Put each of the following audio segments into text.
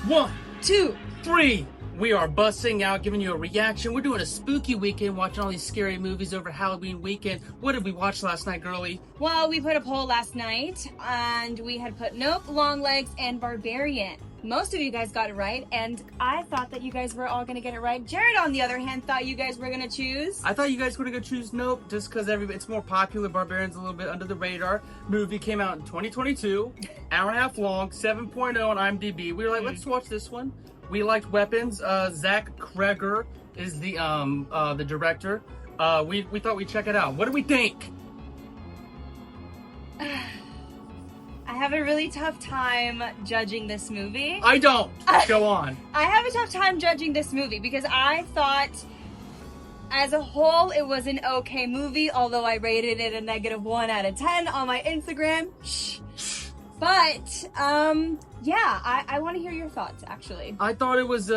1, 2, 3. We are busting out, giving you a reaction. We're doing a spooky weekend, watching all these scary movies over Halloween weekend. What did we watch last night, girlie? Well, we put a poll last night, and we had put Nope, Long Legs, and Barbarian. Most of you guys got it right, and I thought that you guys were all going to get it right. Jared, on the other hand, thought you guys were going to choose. I thought you guys were going to go choose Nope, just because it's more popular. Barbarian's a little bit under the radar. Movie came out in 2022, hour and a half long, 7.0 on IMDb. We were like, let's watch this one. We liked Weapons. Zach Cregger is the director. We thought we'd check it out. What do we think? I have a really tough time judging this movie. I don't. Go on. I have a tough time judging this movie because I thought, as a whole, it was an okay movie, although I rated it a -1 out of 10 on my Instagram. But, yeah, I want to hear your thoughts, actually. I thought it was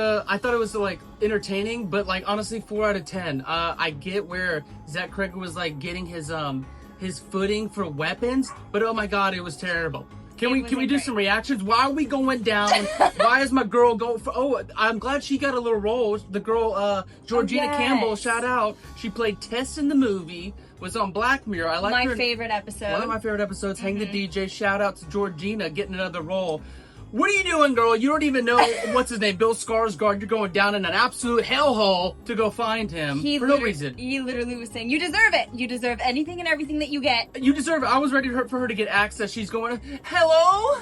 like entertaining, but like honestly, 4 out of 10. I get where Zach Cregger was like getting his footing for Weapons, but oh my god, it was terrible. Can we do some reactions? Why are we going down? Why is my girl going for? Oh, I'm glad she got a little role. The girl, Georgina Campbell, shout out. She played Tess in the movie. Was on Black Mirror. I like her. My favorite episode. One of my favorite episodes. Hang the DJ. Shout out to Georgina getting another role. What are you doing, girl? You don't even know what's his name, Bill Skarsgård. You're going down in an absolute hellhole to go find him for no reason. He literally was saying, "You deserve it. You deserve anything and everything that you get. You deserve it." I was ready for her to get access. She's going, "Hello,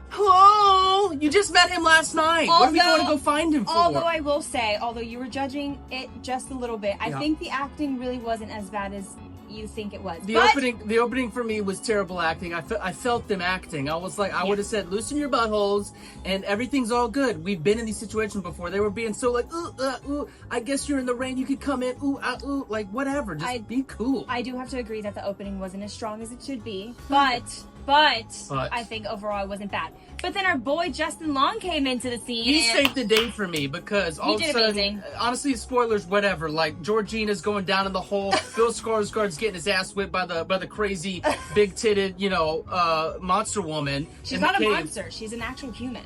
hello. You just met him last night. What are we going to go find him for?" Although I will say, although you were judging it just a little bit, I think the acting really wasn't as bad as you think it was. The opening for me was terrible acting. I felt them acting. I was like, I would have said, loosen your buttholes and everything's all good. We've been in these situations before. They were being so like, ooh, I guess you're in the rain. You could come in, ooh, like whatever. Just be cool. I do have to agree that the opening wasn't as strong as it should be, but I think overall it wasn't bad. But then our boy Justin Long came into the scene. He saved the day for me because all of a sudden, honestly, spoilers, whatever. Like Georgina's going down in the hole. Bill Skarsgård's getting his ass whipped by the crazy big-titted, monster woman. She's not a monster. She's an actual human.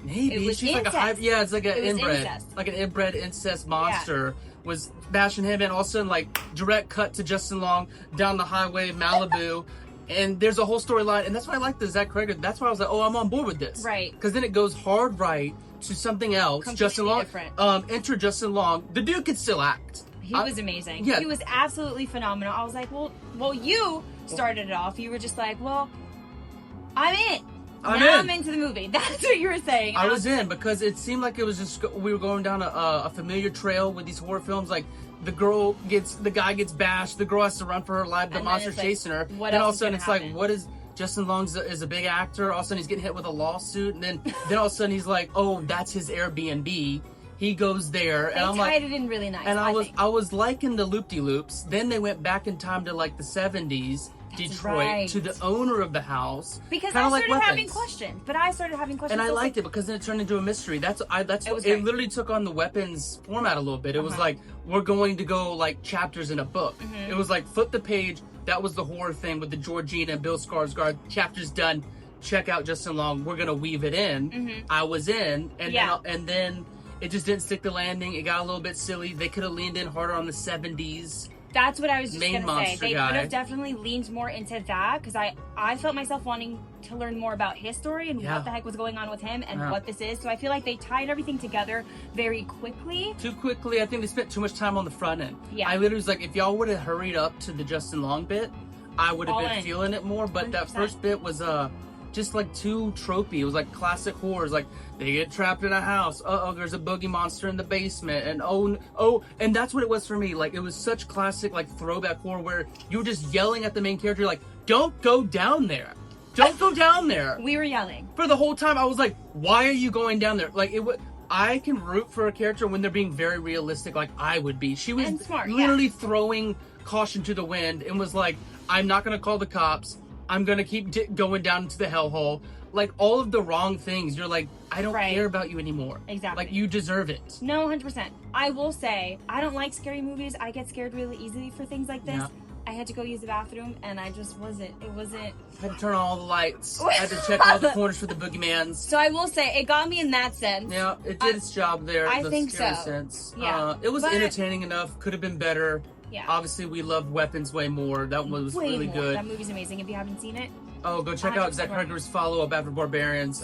Maybe she's incest. Like it's like an inbred, incest. like an inbred incest monster. Was bashing him, and all of a sudden, like direct cut to Justin Long down the highway, Malibu. And there's a whole storyline, and that's why I like the Zach Cregger. That's why I was like, oh, I'm on board with this. Right. Because then it goes hard right to something else. Completely Justin Long. different. Enter Justin Long. The dude could still act. He was amazing. Yeah. He was absolutely phenomenal. I was like, well, you started it off. You were just like, well, I'm in. I'm into the movie. That's what you were saying. I was in because it seemed like it was just we were going down a familiar trail with these horror films. Like the guy gets bashed. The girl has to run for her life. The monster's chasing her. And all of a sudden it's like, what is Justin Long is a big actor. All of a sudden he's getting hit with a lawsuit, and then all of a sudden he's like, oh, that's his Airbnb. He goes there, and I'm like, tied it in really nice. And I was liking the loop-de-loops. Then they went back in time to like the 70s. Detroit to the owner of the house because I started having questions. But I started having questions, and I liked it because then it turned into a mystery. It literally took on the Weapons format a little bit. It was like we're going to go like chapters in a book. It was like flip the page. That was the horror thing with the Georgina and Bill Skarsgård. Chapter's done. Check out Justin Long. We're gonna weave it in. I was in, and then it just didn't stick the landing. It got a little bit silly. They could have leaned in harder on the 70s. That's what I was just going to say. They guy. could have definitely leaned more into that because I felt myself wanting to learn more about his story and what the heck was going on with him and what this is. So I feel like they tied everything together very quickly. Too quickly. I think they spent too much time on the front end. Yeah. I literally was like, if y'all would have hurried up to the Justin Long bit, I would have been feeling it more. But 100%. That first bit was just like too tropey. It was like classic horrors. Like they get trapped in a house. There's a boogie monster in the basement. And and that's what it was for me. Like it was such classic like throwback horror where you were just yelling at the main character like, "Don't go down there. Don't go down there." We were yelling for the whole time. I was like, "Why are you going down there?" Like I can root for a character when they're being very realistic, like I would be. She was literally throwing caution to the wind and was like, "I'm not gonna call the cops. I'm gonna keep going down into the hellhole." Like all of the wrong things. You're like, I don't care about you anymore. Exactly. Like you deserve it. No, 100%. I will say, I don't like scary movies. I get scared really easily for things like this. Yeah. I had to go use the bathroom, and I just wasn't. It wasn't. I had to turn on all the lights. I had to check all the corners for the boogeymans. So I will say, it got me in that sense. Yeah, it did its job there. I the think scary so. Sense. Yeah, it was but- entertaining enough. Could have been better. Yeah. Obviously, we love Weapons way more. That was Way really more. good. That movie's amazing. If you haven't seen it, Oh, go check out Zach 100%. Cregger's follow-up after Barbarians.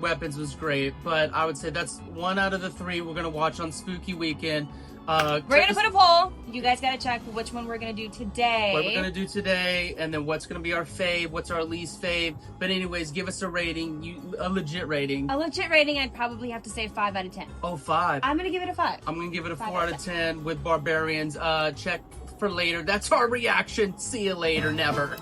Weapons was great, but I would say that's 1 out of the 3 we're gonna watch on Spooky Weekend. we're gonna put a poll. You guys gotta check which one we're gonna do today. What we're gonna do today, and then what's gonna be our fave, what's our least fave. But anyways, give us a rating, a legit rating. A legit rating, I'd probably have to say 5 out of 10. Oh, 5. I'm gonna give it a 5. I'm gonna give it a 5 4 out of 10 with Barbarians. Check for later. That's our reaction. See you later. Never.